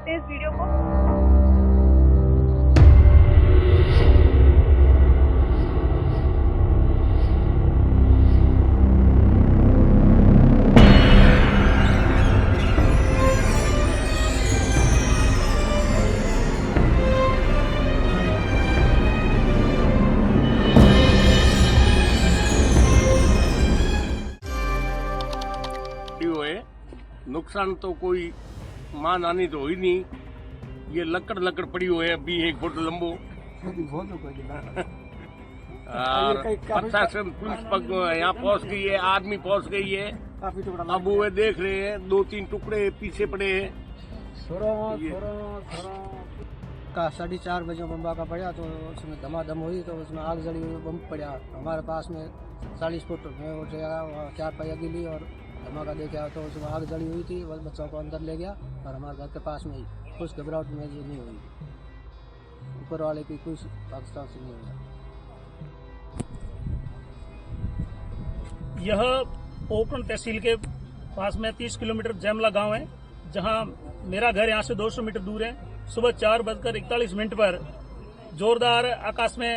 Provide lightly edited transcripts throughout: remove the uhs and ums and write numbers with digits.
सकते हैं इस वीडियो को। हुए नुकसान तो कोई मान आनी तो हुई नहीं। ये लकड़ पड़ी हुई है अभी 1 फुट लंबो और प्रशासन पुलिस यहाँ पहुंच गई है, आदमी पहुंच गई है। अब वो देख रहे हैं 2-3 टुकड़े पीछे पड़े हैं। का 4:30 बजे बम का पड़ा तो उसमें धमाधम हुई तो उसमें आग जली हुई बम पड़ा हमारे पास में 40 फुट में उठ गया, 4 पहिया गिली और धमाका देखा तो उसमें आग जली हुई थी। बस बच्चों को अंदर ले गया और हमारे घर के पास में ही कुछ घबराहट में जी नहीं हुई, ऊपर वाले की कुछ पाकिस्तान से नहीं हुआ। यह पोखरण तहसील के पास में 30 किलोमीटर जैमला गांव है, जहां मेरा घर यहां से 200 मीटर दूर है। सुबह 4:41 पर जोरदार आकाश में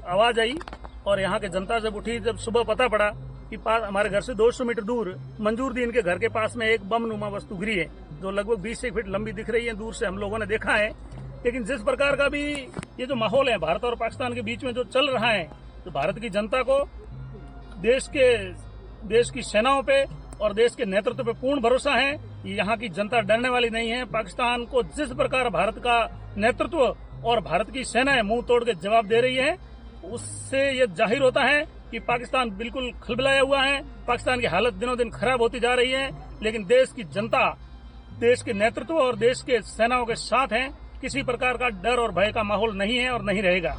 आवाज आई और यहाँ के जनता जब उठी, जब सुबह पता पड़ा कि हमारे घर से 200 मीटर दूर मंजूरदीन के घर के पास में एक बम नुमा वस्तु गिरी है, जो लगभग 20 से 1 फीट लंबी दिख रही है। दूर से हम लोगों ने देखा है, लेकिन जिस प्रकार का भी ये जो माहौल है भारत और पाकिस्तान के बीच में जो चल रहा है, तो भारत की जनता को देश की सेनाओं पे और देश के नेतृत्व पे पूर्ण भरोसा है। यहाँ की जनता डरने वाली नहीं है। पाकिस्तान को जिस प्रकार भारत का नेतृत्व और भारत की सेनाएं मुंह तोड़ के जवाब दे रही है, उससे ये जाहिर होता है कि पाकिस्तान बिल्कुल खलबलाया हुआ है। पाकिस्तान की हालत दिनों दिन खराब होती जा रही है, लेकिन देश की जनता देश के नेतृत्व और देश के सेनाओं के साथ है। किसी प्रकार का डर और भय का माहौल नहीं है और नहीं रहेगा।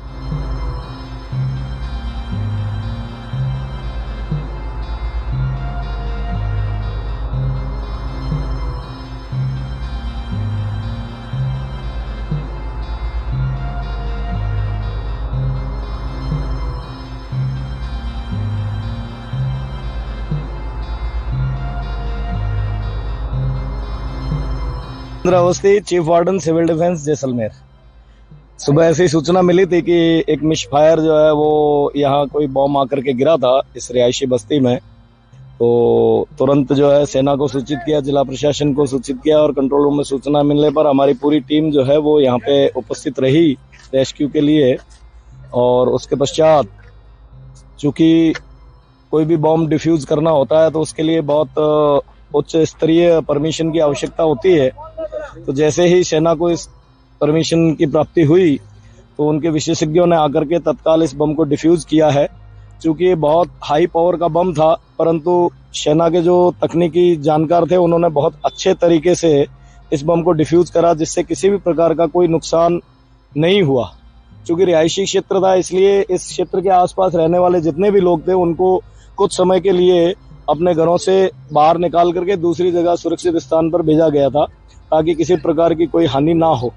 Awasthi chief warden civil defence Jaisalmer. सुबह ऐसी सूचना मिली थी कि एक मिसफायर जो है वो यहाँ कोई बॉम्ब आकर के गिरा था इस रिहायशी बस्ती में। तो तुरंत जो है सेना को सूचित किया, जिला प्रशासन को सूचित किया और कंट्रोल रूम में सूचना मिलने पर हमारी पूरी टीम जो है वो यहाँ पे उपस्थित रही रेस्क्यू के लिए। और उसके पश्चात चूंकि कोई भी बॉम्ब डिफ्यूज करना होता है तो उसके लिए बहुत उच्च स्तरीय परमिशन की आवश्यकता होती है। तो जैसे ही सेना को इस परमिशन की प्राप्ति हुई तो उनके विशेषज्ञों ने आकर के तत्काल इस बम को डिफ्यूज किया है। चूंकि ये बहुत हाई पावर का बम था, परंतु सेना के जो तकनीकी जानकार थे उन्होंने बहुत अच्छे तरीके से इस बम को डिफ्यूज करा, जिससे किसी भी प्रकार का कोई नुकसान नहीं हुआ। चूंकि रिहायशी क्षेत्र था, इसलिए इस क्षेत्र के आसपास रहने वाले जितने भी लोग थे उनको कुछ समय के लिए अपने घरों से बाहर निकाल करके दूसरी जगह सुरक्षित स्थान पर भेजा गया था, ताकि किसी प्रकार की कोई हानि ना हो।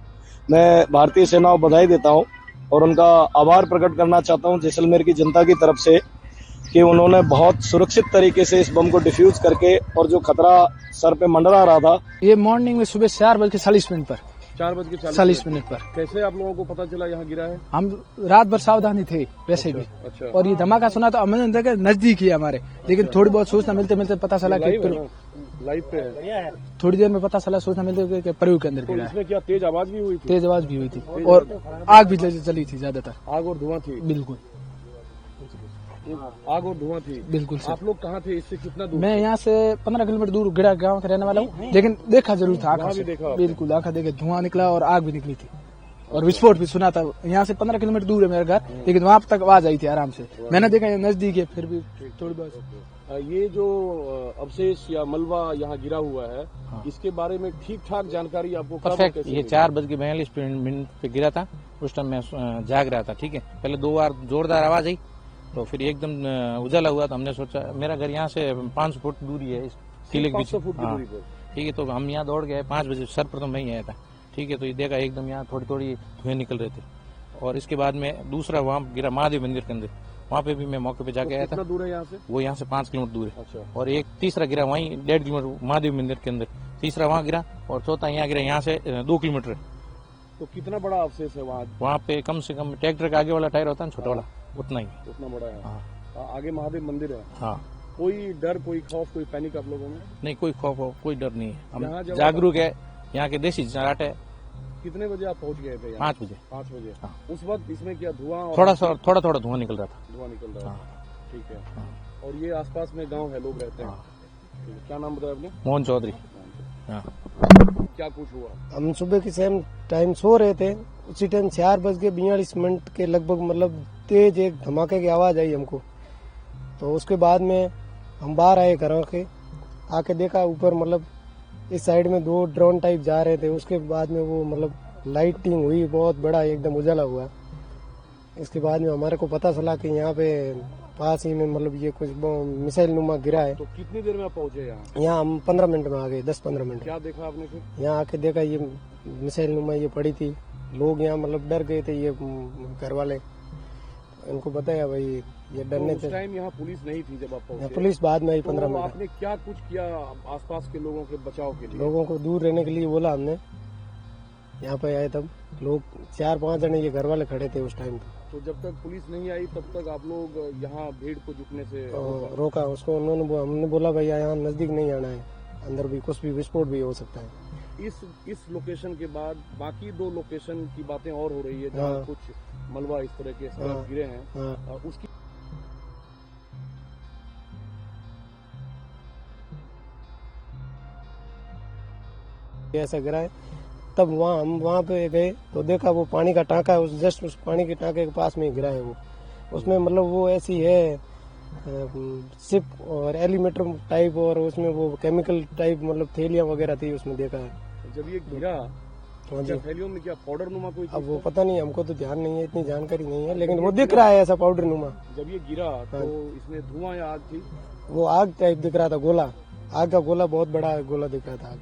मैं भारतीय सेना को बधाई देता हूं और उनका आभार प्रकट करना चाहता हूं जैसलमेर की जनता की तरफ से कि उन्होंने बहुत सुरक्षित तरीके से इस बम को डिफ्यूज करके, और जो खतरा सर पे मंडरा रहा था। ये मॉर्निंग में सुबह 4:40 पर 4:40 पर कैसे आप लोगों को पता चला यहाँ गिरा है? हम रात भर सावधानी थे वैसे भी। अच्छा। और ये धमाका सुना तो हमने देखा नजदीक ही हमारे, लेकिन थोड़ी बहुत सूचना मिलते पता चला कि लाइव पे है। थोड़ी देर में पता चला, सूचना मिलते कि प्रयोग के अंदर गिरा है। इसमें क्या तेज आवाज भी हुई थी? तेज आवाज भी हुई थी और आग भी जली थी, ज्यादातर आग और धुआं थी। बिल्कुल आग और धुआं थी। बिल्कुल आप लोग कहाँ थे? इससे कितना दूर? मैं यहाँ से 15 किलोमीटर दूर गिरा गाँव का रहने वाला हूँ, लेकिन देखा जरूर था आँखों से। बिल्कुल आँखा देखे, धुआं निकला और आग भी निकली थी और विस्फोट भी सुना था। यहाँ से 15 किलोमीटर दूर है मेरा घर, लेकिन वहाँ तक आवाज आई थी आराम से। मैंने देखा नजदीक है, फिर भी थोड़ी बहुत। ये जो अवशेष या मलबा यहाँ गिरा हुआ है, इसके बारे में ठीक ठाक जानकारी आपको परफेक्ट। ये 4:42 पे गिरा था। उस टाइम मैं जाग रहा था। ठीक है, पहले 2 बार जोरदार आवाज आई तो फिर एकदम उजाला हुआ, तो हमने सोचा, मेरा घर यहाँ से 500 फुट दूरी है इस किले के पीछे। ठीक है, तो हम यहाँ दौड़ गए 5 बजे। सर्वप्रथम मैं ही आया था। ठीक है, तो ये देखा एकदम यहाँ थोड़ी थोड़ी धुएं निकल रहे थे। और इसके बाद में दूसरा वहाँ गिरा महादेव मंदिर के अंदर, वहाँ पे भी मैं मौके पे जाके आया था। कितना दूर है यहाँ से? वो यहाँ से 5 किलोमीटर दूर है। अच्छा। और एक तीसरा गिरा वहीं 1.5 किलोमीटर महादेव मंदिर के अंदर, तीसरा वहाँ गिरा और चौथा यहाँ गिरा, यहाँ से 2 किलोमीटर। तो कितना बड़ा अवशेष है वहाँ? वहाँ पे कम से कम ट्रैक्टर का आगे वाला टायर होता है ना, छोटा वाला, उतना ही। उतना बड़ा है? हाँ। आगे महादेव मंदिर है? हाँ। कोई डर, कोई खौफ, कोई पैनिक आप लोगों में? नहीं, कोई खौफ हो, कोई डर नहीं है। यहाँ हम जब जागरूक है, यहाँ के देसी चाट है। कितने बजे आप पहुँच गए थे? 5 बजे। 5 बजे। हाँ। उस वक्त इसमें क्या धुआं? थोड़ा धुआं निकल रहा था। धुआं निकल रहा है? हाँ। ठीक है। हाँ। और ये आसपास में गांव है, लोग रहते हैं? हाँ। ठीक है। क्या नाम बताया आपने? मोहन चौधरी। हाँ। क्या कुछ हुआ? हम सुबह के सेम टाइम सो रहे थे, उसी टाइम 4:42 के लगभग मतलब तेज एक धमाके की आवाज आई हमको। तो उसके बाद में हम बाहर आए घरों के, आके देखा ऊपर मतलब इस साइड में 2 ड्रोन टाइप जा रहे थे। उसके बाद में वो मतलब लाइटिंग हुई, बहुत बड़ा एकदम उजाला हुआ। इसके बाद में हमारे को पता चला कि यहाँ पे पास ही में मतलब ये कुछ मिसाइल नुमा गिरा है। तो कितनी देर में आप पहुंचे यहाँ? यहाँ हम 15 मिनट में आ गए, 10-15 मिनट। क्या देखा आपने फिर? यहाँ आके देखा ये मिसाइल नुमा ये पड़ी थी। लोग यहाँ मतलब डर गए थे, ये घर वाले। इनको बताया भाई ये डरने तो थे। उस टाइम यहाँ पुलिस नहीं थी जब आप पहुंचे? पुलिस बाद में आई तो 15 मिनट। आपने क्या कुछ किया आसपास के लोगों के बचाव के लिए? लोगों को दूर रहने के लिए बोला हमने। यहाँ पे आए तब लोग 4-5 जने ये घर वाले खड़े थे उस टाइम पे। तो जब तक पुलिस नहीं आई तब तक आप लोग यहाँ भीड़ को जुटने से रोका उसको। हमने बोला भैया यहाँ नजदीक नहीं आना है, अंदर भी कुछ भी विस्फोट भी हो सकता है। इस लोकेशन के बाद बाकी 2 लोकेशन की बातें और हो रही है जहाँ हाँ। कुछ मलबा इस तरह के स्लैब गिरे हैं। हाँ। उसकी ऐसा गिरा है। तब हम वहाँ पे गए तो देखा वो पानी का टांका है, जस्ट उस पानी के टांके के पास में ही गिरा है वो। उसमें मतलब वो ऐसी है सिप और एलिमेटर टाइप, और उसमें वो केमिकल टाइप मतलब थैलियां वगैरह थी उसमें देखा है। जब ये गिरा हाँ जी। क्या थैलियों में क्या पाउडर नुमा कोई अब चीज वो था? पता नहीं, हमको तो ध्यान नहीं है, इतनी जानकारी नहीं है, लेकिन वो दिख रहा है ऐसा पाउडर नुमा। जब ये गिरा तो इसमें धुआं या आग थी? वो आग टाइप दिख रहा था, गोला, आग का गोला, बहुत बड़ा गोला दिख रहा था।